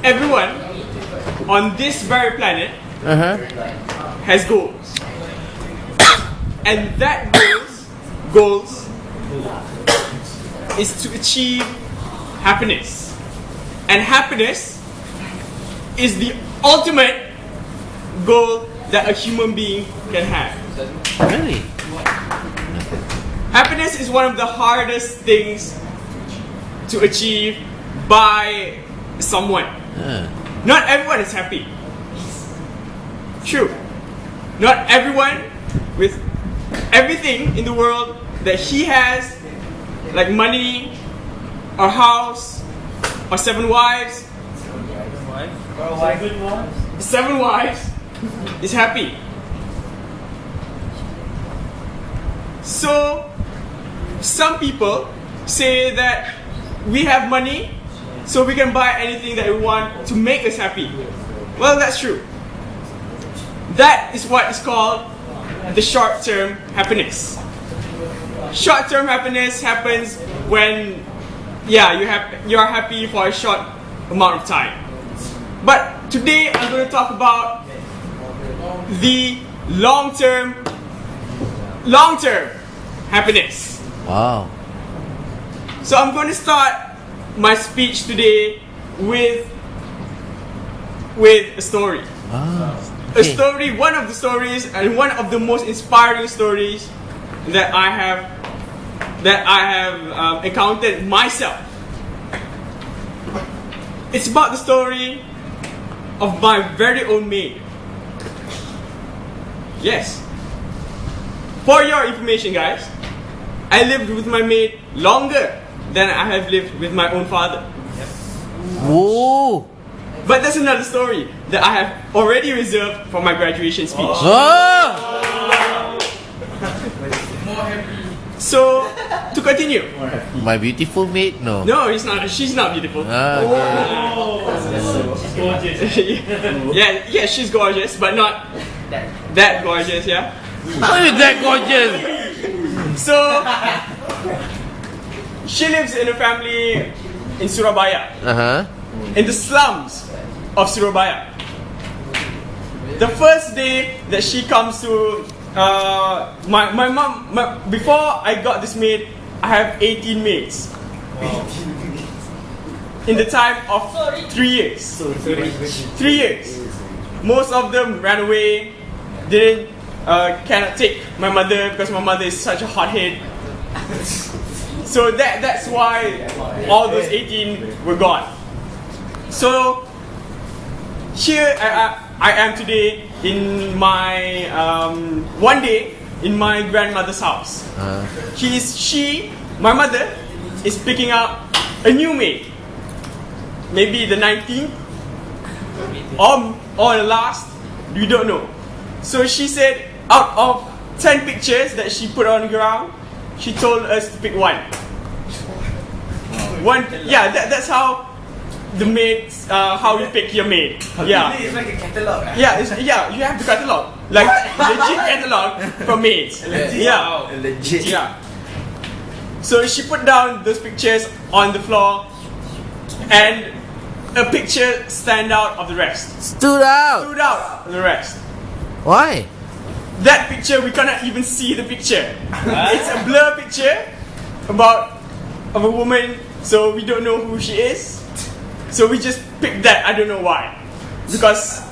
everyone on this very planet has goals. And that goals is to achieve happiness. And happiness is the ultimate goal that a human being can have. Really? Happiness is one of the hardest things to achieve by someone. Not everyone is happy. True. Not everyone with everything in the world that he has, like money, or house, or 7 wives, 7 wives, is happy. So, some people say that we have money, so we can buy anything that we want to make us happy. Well, that's true. That is what is called the short-term happiness. Short-term happiness happens when, you're happy for a short amount of time. But today I'm going to talk about the long-term happiness. Wow. So I'm going to start my speech today with a story. A story, one of the stories, and one of the most inspiring stories that I have encountered myself. It's about the story of my very own maid. Yes. For your information, guys, I lived with my maid longer than I have lived with my own father. Whoa! But that's another story that I have already reserved for my graduation speech. So, to continue. My beautiful maid? No. No, it's not. She's not beautiful. Yeah, she's gorgeous, but not that gorgeous, yeah? How is that gorgeous? So, she lives in a family in Surabaya. In the slums of Surabaya. The first day that she comes to my mom, before I got this maid, I have 18 maids. In the time of 3 years. 3 years. Most of them ran away, cannot take my mother because my mother is such a hothead. So that's why all those 18 were gone. So here I am today in my one day in my grandmother's house. My mother is picking up a new maid, maybe the 19th or the last, we don't know. So she said out of 10 pictures that she put on the ground, she told us to pick one. That's how the maids, how you pick your maid. Yeah. It's like a catalog. You have the catalog. Like legit catalog for maids. Legit. Yeah. So she put down those pictures on the floor and a picture stand out of the rest. Stood out of the rest. Why? That picture, we cannot even see the picture. It's a blur picture of a woman, so we don't know who she is. So we just picked that. I don't know why. Because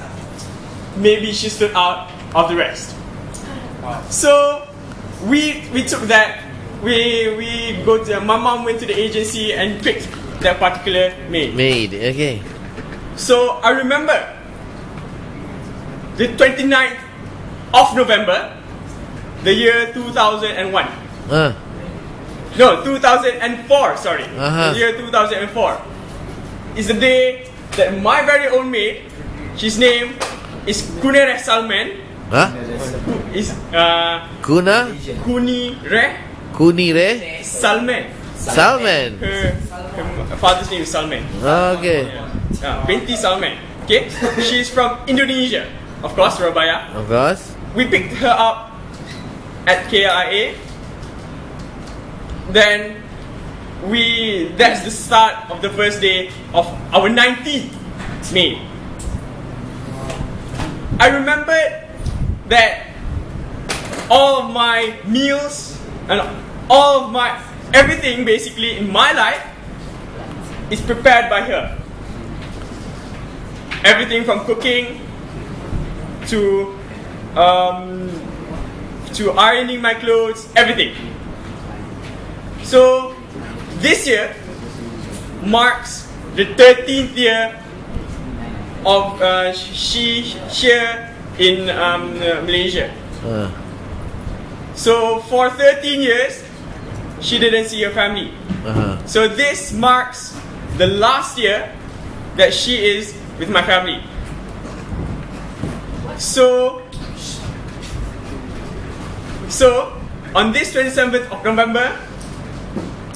maybe she stood out of the rest. So we took that. My mom went to the agency and picked that particular maid. Okay. So I remember the 29th of November, the year 2001. No, 2004, sorry. The year 2004 is the day that my very own maid, his name is Kunere Salman. Kunire Salman. Her father's name is Salman. Okay. Binti Salman. Okay? She's from Indonesia. Of course, Surabaya. Of course. We picked her up at KIA. Then that's the start of the first day of our 19th May. I remembered that all of my meals and all of my everything basically in my life is prepared by her. Everything from cooking to ironing my clothes, everything. So this year marks the 13th year of she here in Malaysia. So for 13 years, she didn't see her family. So this marks the last year that she is with my family. So on this 27th of November,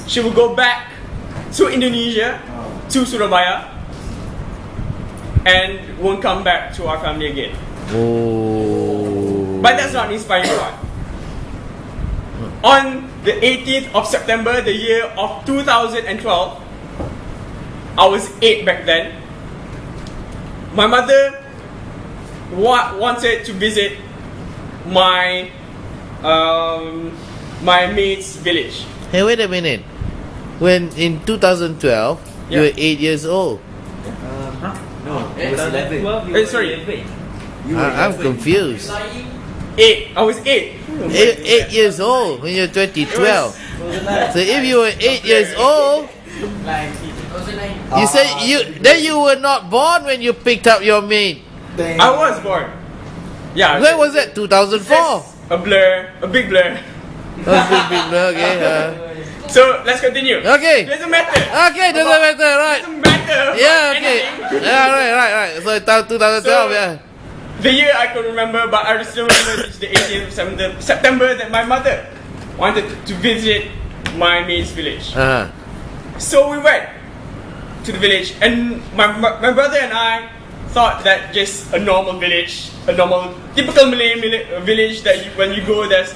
she will go back to Indonesia, to Surabaya, and won't come back to our family again. Oh. But that's not the inspiring part. On the 18th of September, the year of 2012, I was 8 back then. My mother wanted to visit my mate's village. Hey, wait a minute. When in 2012, you were 8 years old. No, it was 11. Sorry. I'm confused. 8. I was 8. 8 years old when you're 2012. So if you were 8 years old, you say you were not born when you picked up your mate. I was born. Yeah. When was that? 2004. A blur, a big blur. Okay. So let's continue. Okay. Doesn't matter. Okay, doesn't matter, right? Doesn't matter. Yeah, okay. Anything. Yeah, right. So it's 2012, So, yeah. The year I could remember, but I still remember it's the 18th of September that my mother wanted to visit my mate's village. So we went to the village, and my brother and I thought that just a normal village, a normal, typical Malay village that when you go, there's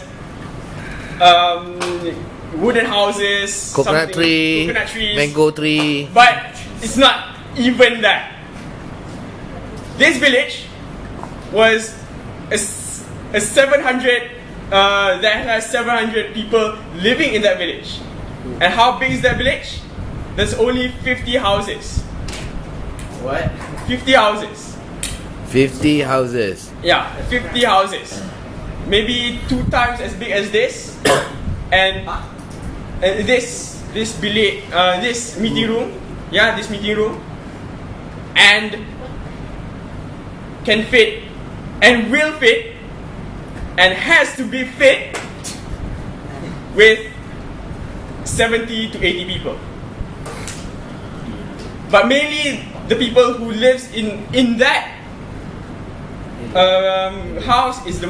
wooden houses, Coconut tree, coconut trees, mango tree. but it's not even that. This village was a 700 that has 700 people living in that village. And how big is that village? There's only 50 houses. What? 50 houses. 50 houses. Yeah, 50 houses. Maybe 2 times as big as this. And this bilik, this meeting room. Yeah, this meeting room. And can fit and will fit and has to be fit with 70 to 80 people. But mainly the people who lives in that house is the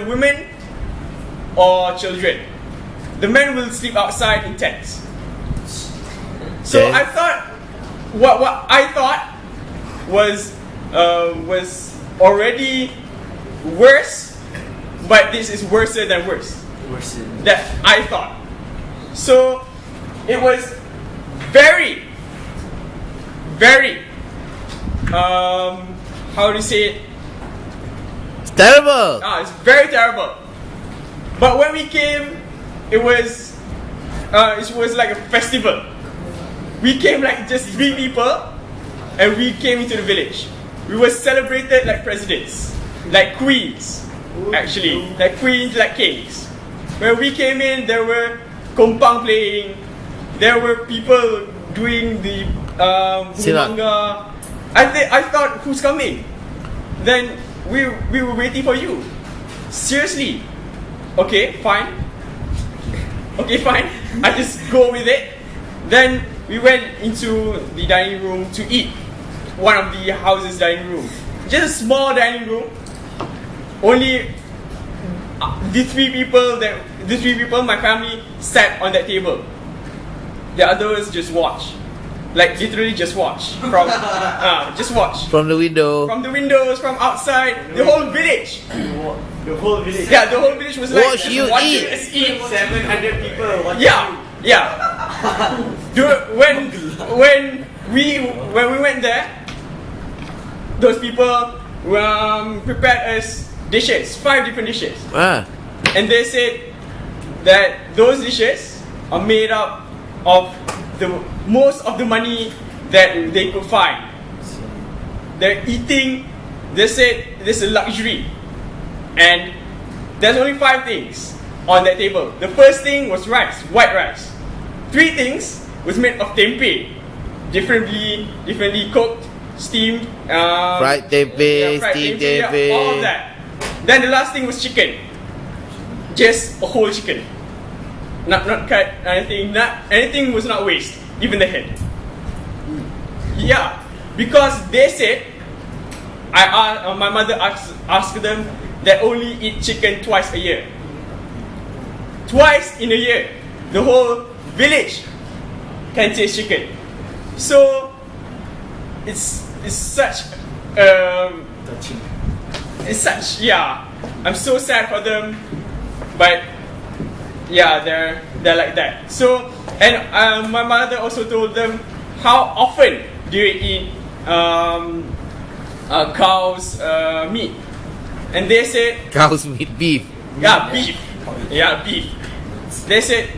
women or children. The men will sleep outside in tents. So Okay. I thought what I thought was already worse, but this is worse than worse. That I thought. So it was very how do you say it? It's terrible. It's very terrible. But when we came, it was like a festival. We came like just 3 people, and we came into the village. We were celebrated like presidents, like queens, actually, like queens, like kings. When we came in, there were kompang playing, there were people doing the bumanga. I thought, who's coming? Then we were waiting for you. Seriously. Okay, fine. I just go with it. Then we went into the dining room to eat. One of the house's dining room. Just a small dining room. Only the three people, my family, sat on that table. The others just watch. Like literally just watch. Just watch. From the window. From the windows, from outside, the whole village. The whole village. Yeah, the whole village was like Watch you watching eat. us eat. 700 people watching. Yeah. when we went there, those people prepared us dishes, 5 different dishes, and they said that those dishes are made up of the most of the money that they could find. They're eating. They said this is a luxury, and there's only 5 things on that table. The first thing was rice, white rice. 3 things was made of tempeh, differently cooked, steamed, fried tempeh, steamed tempeh, all of that. Then the last thing was chicken, just a whole chicken, not cut anything was not waste, even the head. Yeah, because they said, my mother asked them that only eat chicken twice a year. Twice in a year, the whole village can taste chicken. So it's such I'm so sad for them, but yeah, they're like that. So, and my mother also told them, how often do you eat cow's meat? And they said, cow's meat, beef. Yeah, beef. Yeah, beef. They said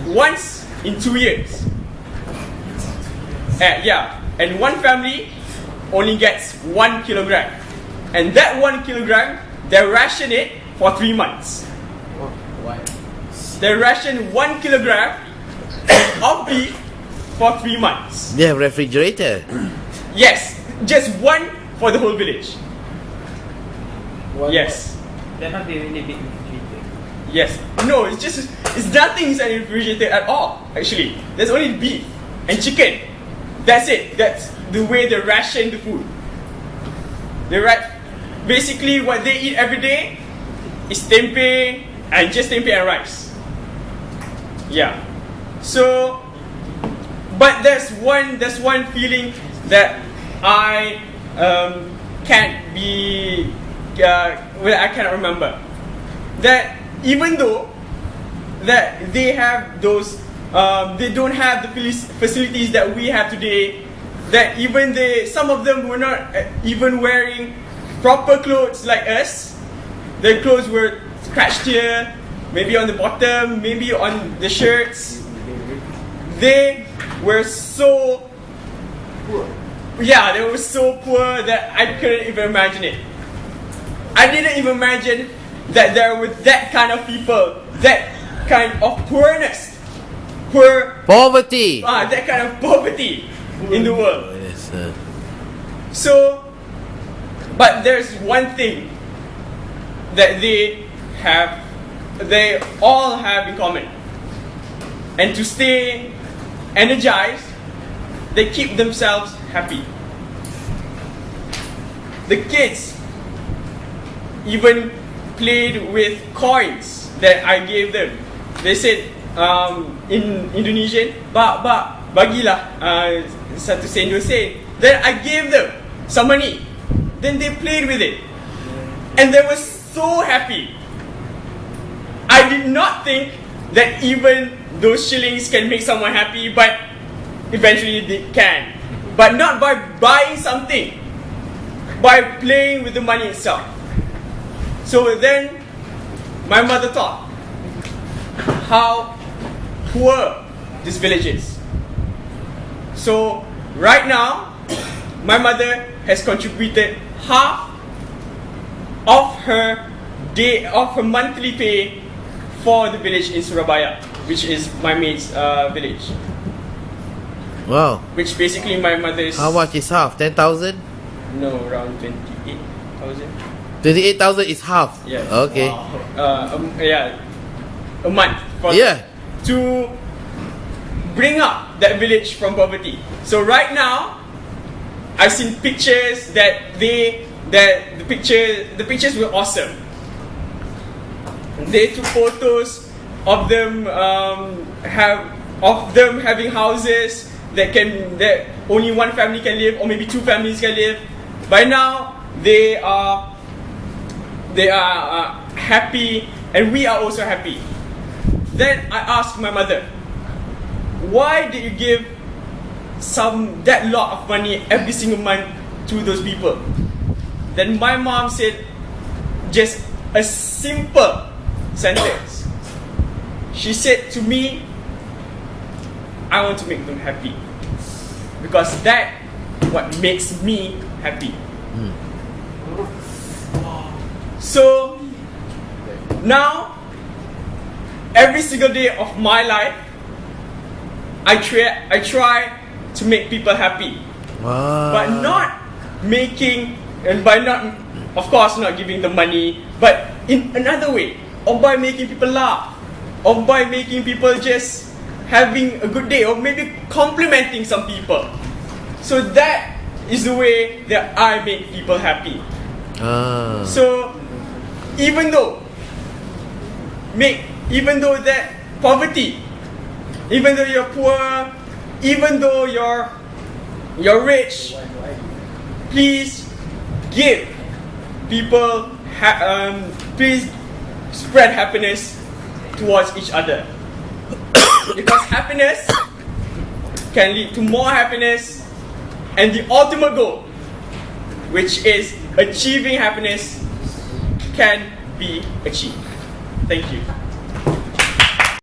once in 2 years. And one family only gets 1 kilogram, and that 1 kilogram they ration it for 3 months. Why? They ration 1 kilogram of beef for 3 months. They have refrigerator. Yes, just one for the whole village. Yes. They're not really big refrigerator. Yes. No, it's nothing inside the refrigerator at all. Actually, there's only beef and chicken. That's it. That's the way they ration the food. Basically what they eat every day is tempeh and just tempeh and rice. Yeah. So, but there's one feeling that I can't be. I cannot remember. That even though that they have those, they don't have the facilities that we have today. That even some of them were not even wearing proper clothes like us. Their clothes were scratched here, maybe on the bottom, maybe on the shirts. They were so poor. Yeah, they were so poor that I couldn't even imagine it. I didn't even imagine that there were that kind of people, that kind of poorness, poverty. That kind of poverty in the world. Oh, yes, So, but there's one thing that they all have in common. And to stay energized, they keep themselves happy. The kids even played with coins that I gave them. They said in Indonesian, bagilah satu sen dua sen. Then I gave them some money. Then they played with it, and they were so happy. I did not think that even those shillings can make someone happy, but eventually they can. But not by buying something, by playing with the money itself. So then my mother thought how poor this village is. So right now my mother has contributed half of her monthly pay for the village in Surabaya, which is my mate's village. Wow. Which basically my mother's. How much is half? 10,000? No, around 28,000. 28,000 is half. Yes. Okay. Yeah, a month to bring up that village from poverty. So right now, I've seen pictures that the pictures were awesome. They took photos of them having houses that only one family can live, or maybe 2 families can live. By now, they are happy, and we are also happy. Then I asked my mother, why did you give that lot of money every single month to those people? Then my mom said just a simple sentence. She said to me, I want to make them happy, because that what makes me happy. So now, every single day of my life, I try to make people happy, but not making, and by not, of course, not giving them money, but in another way, or by making people laugh, or by making people just having a good day, or maybe complimenting some people. So that is the way that I make people happy. So even though that poverty, even though you're poor, even though you're rich, please give people, please spread happiness towards each other. Because happiness can lead to more happiness, and the ultimate goal, which is achieving happiness, can be achieved. Thank you.